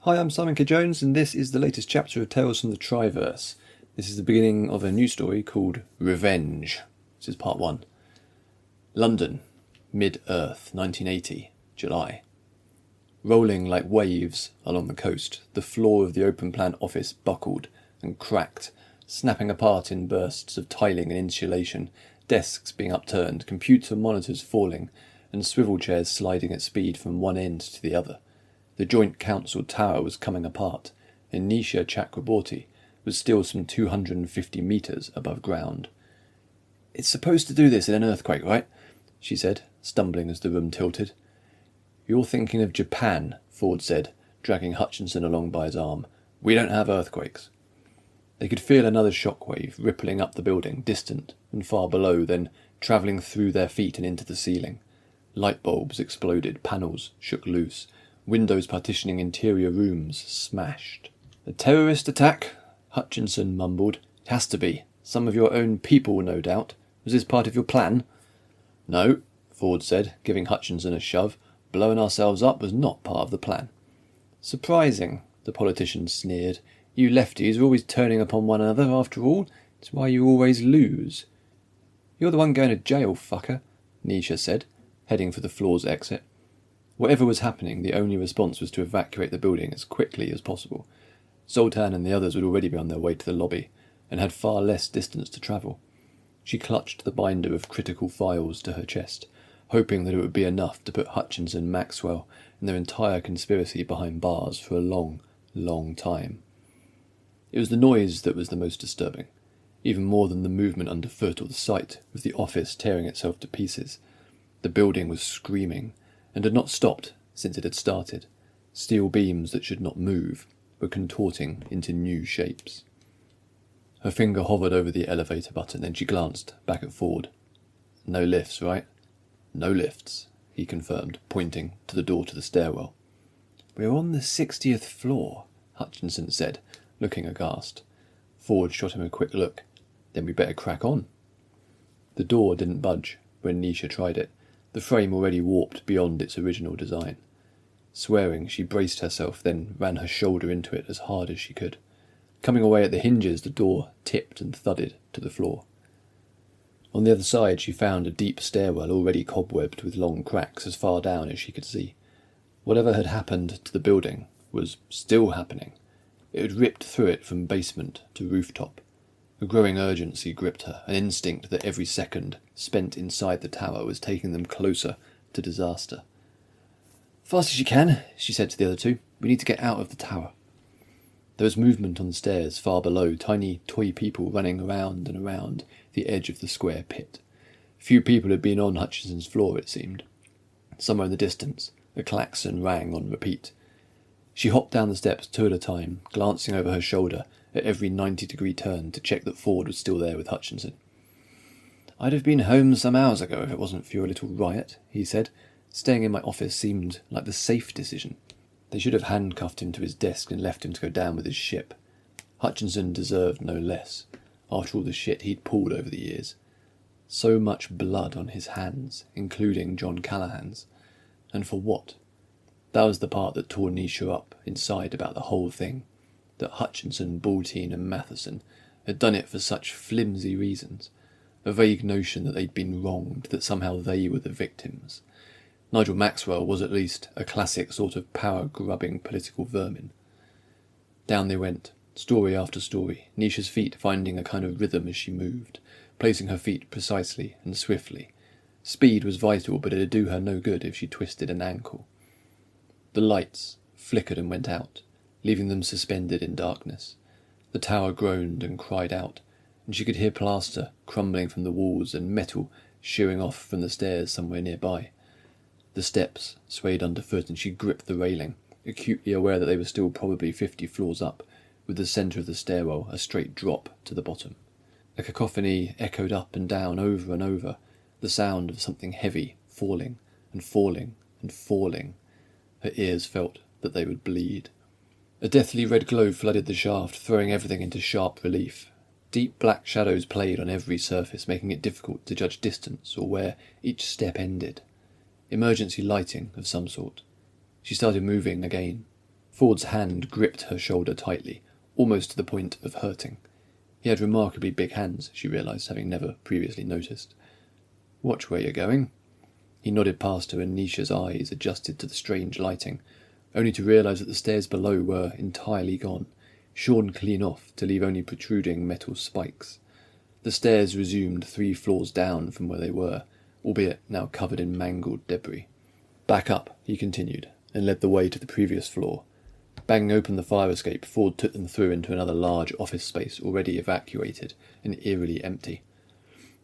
Hi, I'm Simon K. Jones, and this is the latest chapter of Tales from the Triverse. This is the beginning of a new story called Revenge. This is part 1. London, mid-Earth, 1980, July. Rolling like waves along the coast, the floor of the open-plan office buckled and cracked, snapping apart in bursts of tiling and insulation, desks being upturned, computer monitors falling, and swivel chairs sliding at speed from one end to the other. The Joint Council Tower was coming apart, and Nisha Chakraborty was still some 250 metres above ground. "It's supposed to do this in an earthquake, right?" she said, stumbling as the room tilted. "You're thinking of Japan," Ford said, dragging Hutchinson along by his arm. "We don't have earthquakes." They could feel another shockwave rippling up the building, distant and far below, then travelling through their feet and into the ceiling. Light bulbs exploded, panels shook loose. Windows partitioning interior rooms smashed. "A terrorist attack?" Hutchinson mumbled. "It has to be. Some of your own people, no doubt. Was this part of your plan?" "No," Ford said, giving Hutchinson a shove. "Blowing ourselves up was not part of the plan." "Surprising," the politician sneered. "You lefties are always turning upon one another, after all. It's why you always lose." "You're the one going to jail, fucker," Nisha said, heading for the floor's exit. Whatever was happening, the only response was to evacuate the building as quickly as possible. Zoltan and the others would already be on their way to the lobby, and had far less distance to travel. She clutched the binder of critical files to her chest, hoping that it would be enough to put Hutchinson, Maxwell, and their entire conspiracy behind bars for a long, long time. It was the noise that was the most disturbing, even more than the movement underfoot or the sight of the office tearing itself to pieces. The building was screaming, and had not stopped since it had started. Steel beams that should not move were contorting into new shapes. Her finger hovered over the elevator button, then she glanced back at Ford. "No lifts, right?" "No lifts," he confirmed, pointing to the door to the stairwell. "We're on the 60th floor," Hutchinson said, looking aghast. Ford shot him a quick look. "Then we better crack on." The door didn't budge when Nisha tried it, the frame already warped beyond its original design. Swearing, she braced herself, then ran her shoulder into it as hard as she could. Coming away at the hinges, the door tipped and thudded to the floor. On the other side, she found a deep stairwell already cobwebbed with long cracks as far down as she could see. Whatever had happened to the building was still happening. It had ripped through it from basement to rooftop. A growing urgency gripped her, an instinct that every second spent inside the tower was taking them closer to disaster. "Fast as you can," she said to the other two. "We need to get out of the tower." There was movement on the stairs far below, tiny toy people running around and around the edge of the square pit. Few people had been on Hutchinson's floor, it seemed. Somewhere in the distance, a klaxon rang on repeat. She hopped down the steps 2 at a time, glancing over her shoulder at every 90-degree turn to check that Ford was still there with Hutchinson. "I'd have been home some hours ago if it wasn't for your little riot," he said. "Staying in my office seemed like the safe decision. They should have handcuffed him to his desk and left him to go down with his ship. Hutchinson deserved no less, after all the shit he'd pulled over the years. So much blood on his hands, including John Callahan's. And for what? That was the part that tore Nisha up inside about the whole thing. That Hutchinson, Baltine and Matheson had done it for such flimsy reasons. A vague notion that they'd been wronged, that somehow they were the victims. Nigel Maxwell was at least a classic sort of power-grubbing political vermin. Down they went, story after story, Nisha's feet finding a kind of rhythm as she moved, placing her feet precisely and swiftly. Speed was vital, but it'd do her no good if she twisted an ankle. The lights flickered and went out, leaving them suspended in darkness. The tower groaned and cried out, and she could hear plaster crumbling from the walls and metal shearing off from the stairs somewhere nearby. The steps swayed underfoot, and she gripped the railing, acutely aware that they were still probably 50 floors up, with the centre of the stairwell a straight drop to the bottom. A cacophony echoed up and down over and over, the sound of something heavy falling and falling and falling. Her ears felt that they would bleed. A deathly red glow flooded the shaft, throwing everything into sharp relief. Deep black shadows played on every surface, making it difficult to judge distance or where each step ended. Emergency lighting of some sort. She started moving again, Ford's hand gripped her shoulder tightly, almost to the point of hurting. He had remarkably big hands, she realised, having never previously noticed. "Watch where you're going." He nodded past her, and Nisha's eyes adjusted to the strange lighting, only to realise that the stairs below were entirely gone, shorn clean off to leave only protruding metal spikes. The stairs resumed 3 floors down from where they were, albeit now covered in mangled debris. "Back up," he continued, and led the way to the previous floor. Banging open the fire escape, Ford took them through into another large office space already evacuated and eerily empty.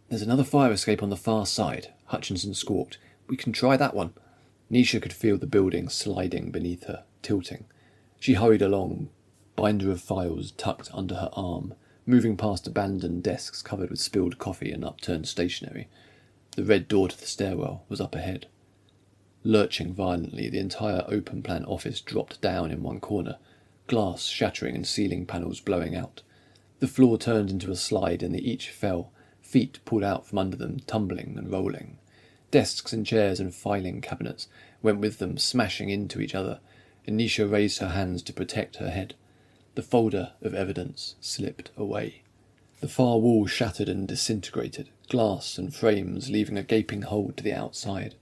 "There's another fire escape on the far side," Hutchinson squawked. "We can try that one." Nisha could feel the building sliding beneath her, tilting. She hurried along, binder of files tucked under her arm, moving past abandoned desks covered with spilled coffee and upturned stationery. The red door to the stairwell was up ahead. Lurching violently, the entire open-plan office dropped down in one corner, glass shattering and ceiling panels blowing out. The floor turned into a slide and they each fell, feet pulled out from under them, tumbling and rolling. Desks and chairs and filing cabinets went with them, smashing into each other, and Nisha raised her hands to protect her head. The folder of evidence slipped away. The far wall shattered and disintegrated, glass and frames leaving a gaping hole to the outside.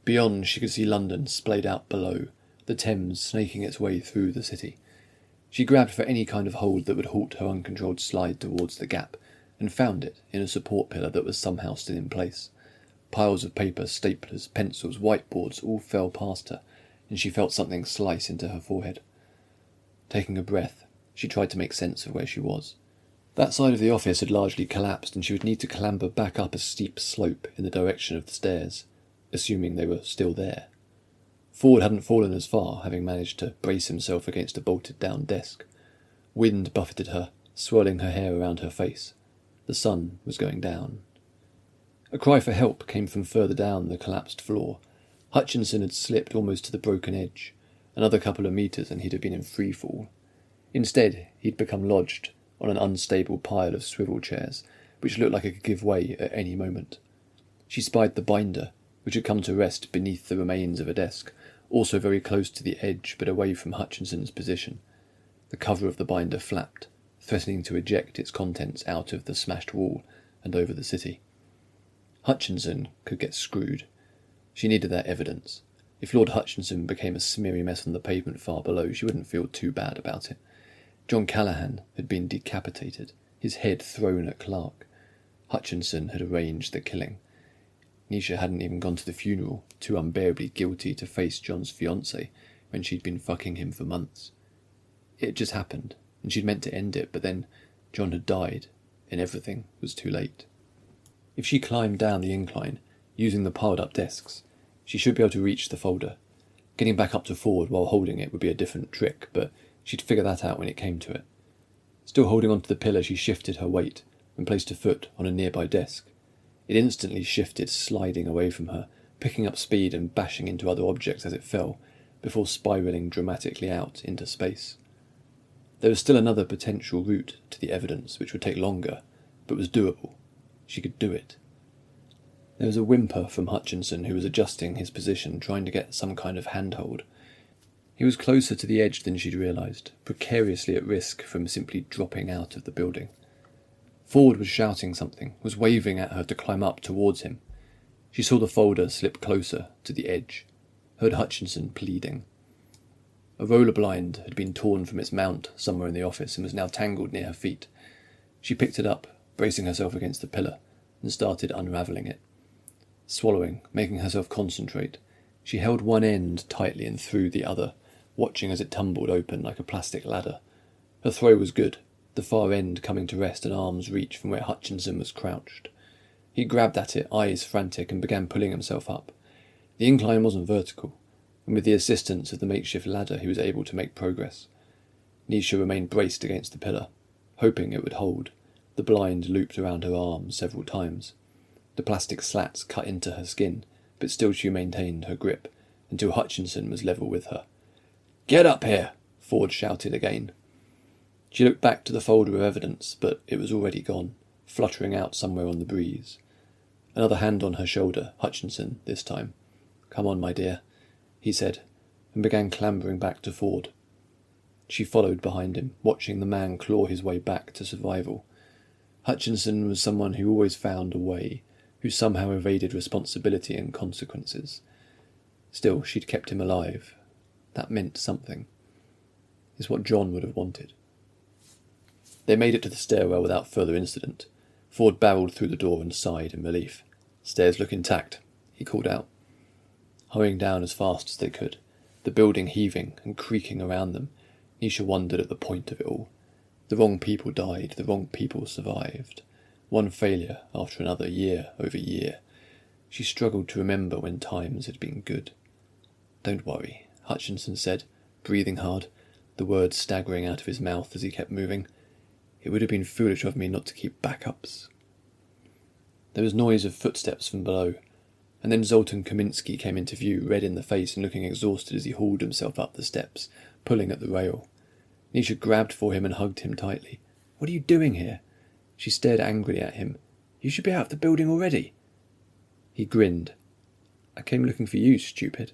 Beyond, she could see London splayed out below, the Thames snaking its way through the city. She grabbed for any kind of hold that would halt her uncontrolled slide towards the gap, and found it in a support pillar that was somehow still in place. Piles of paper, staplers, pencils, whiteboards all fell past her, and she felt something slice into her forehead. Taking a breath, she tried to make sense of where she was. That side of the office had largely collapsed, and she would need to clamber back up a steep slope in the direction of the stairs, assuming they were still there. Ford hadn't fallen as far, having managed to brace himself against a bolted-down desk. Wind buffeted her, swirling her hair around her face. The sun was going down. A cry for help came from further down the collapsed floor. Hutchinson had slipped almost to the broken edge. Another couple of metres and he'd have been in free fall. Instead, he'd become lodged on an unstable pile of swivel chairs, which looked like it could give way at any moment. She spied the binder, which had come to rest beneath the remains of a desk, also very close to the edge but away from Hutchinson's position. The cover of the binder flapped, threatening to eject its contents out of the smashed wall and over the city. Hutchinson could get screwed. She needed that evidence. If Lord Hutchinson became a smeary mess on the pavement far below, she wouldn't feel too bad about it. John Callaghan had been decapitated, his head thrown at Clark. Hutchinson had arranged the killing. Nisha hadn't even gone to the funeral, too unbearably guilty to face John's fiancée when she'd been fucking him for months. It had just happened, and she'd meant to end it, but then John had died, and everything was too late. If she climbed down the incline, using the piled-up desks, she should be able to reach the folder. Getting back up to Ford while holding it would be a different trick, but she'd figure that out when it came to it. Still holding onto the pillar, she shifted her weight and placed a foot on a nearby desk. It instantly shifted, sliding away from her, picking up speed and bashing into other objects as it fell, before spiralling dramatically out into space. There was still another potential route to the evidence, which would take longer, but was doable. She could do it. There was a whimper from Hutchinson, who was adjusting his position, trying to get some kind of handhold. He was closer to the edge than she'd realised, precariously at risk from simply dropping out of the building. Ford was shouting something, was waving at her to climb up towards him. She saw the folder slip closer to the edge, heard Hutchinson pleading. A roller blind had been torn from its mount somewhere in the office and was now tangled near her feet. She picked it up, bracing herself against the pillar, and started unravelling it. Swallowing, making herself concentrate, she held one end tightly and threw the other, watching as it tumbled open like a plastic ladder. Her throw was good, the far end coming to rest an arm's reach from where Hutchinson was crouched. He grabbed at it, eyes frantic, and began pulling himself up. The incline wasn't vertical, and with the assistance of the makeshift ladder he was able to make progress. Nisha remained braced against the pillar, hoping it would hold. The blind looped around her arm several times. The plastic slats cut into her skin, but still she maintained her grip, until Hutchinson was level with her. "Get up here!" Ford shouted again. She looked back to the folder of evidence, but it was already gone, fluttering out somewhere on the breeze. Another hand on her shoulder, Hutchinson this time. "Come on, my dear," he said, and began clambering back to Ford. She followed behind him, watching the man claw his way back to survival. Hutchinson was someone who always found a way, who somehow evaded responsibility and consequences. Still, she'd kept him alive. That meant something. It's what John would have wanted. They made it to the stairwell without further incident. Ford barreled through the door and sighed in relief. "Stairs look intact," he called out. Hurrying down as fast as they could, the building heaving and creaking around them, Nisha wondered at the point of it all. The wrong people died, the wrong people survived. One failure after another, year over year. She struggled to remember when times had been good. "Don't worry," Hutchinson said, breathing hard, the words staggering out of his mouth as he kept moving. "It would have been foolish of me not to keep backups." There was noise of footsteps from below, and then Zoltan Kaminsky came into view, red in the face and looking exhausted as he hauled himself up the steps, pulling at the rail. Nisha grabbed for him and hugged him tightly. "What are you doing here?" She stared angrily at him. "You should be out of the building already." He grinned. "I came looking for you, stupid."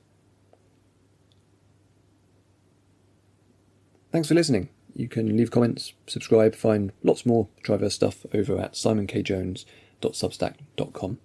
Thanks for listening. You can leave comments, subscribe, find lots more Triverse stuff over at simonkjones.substack.com.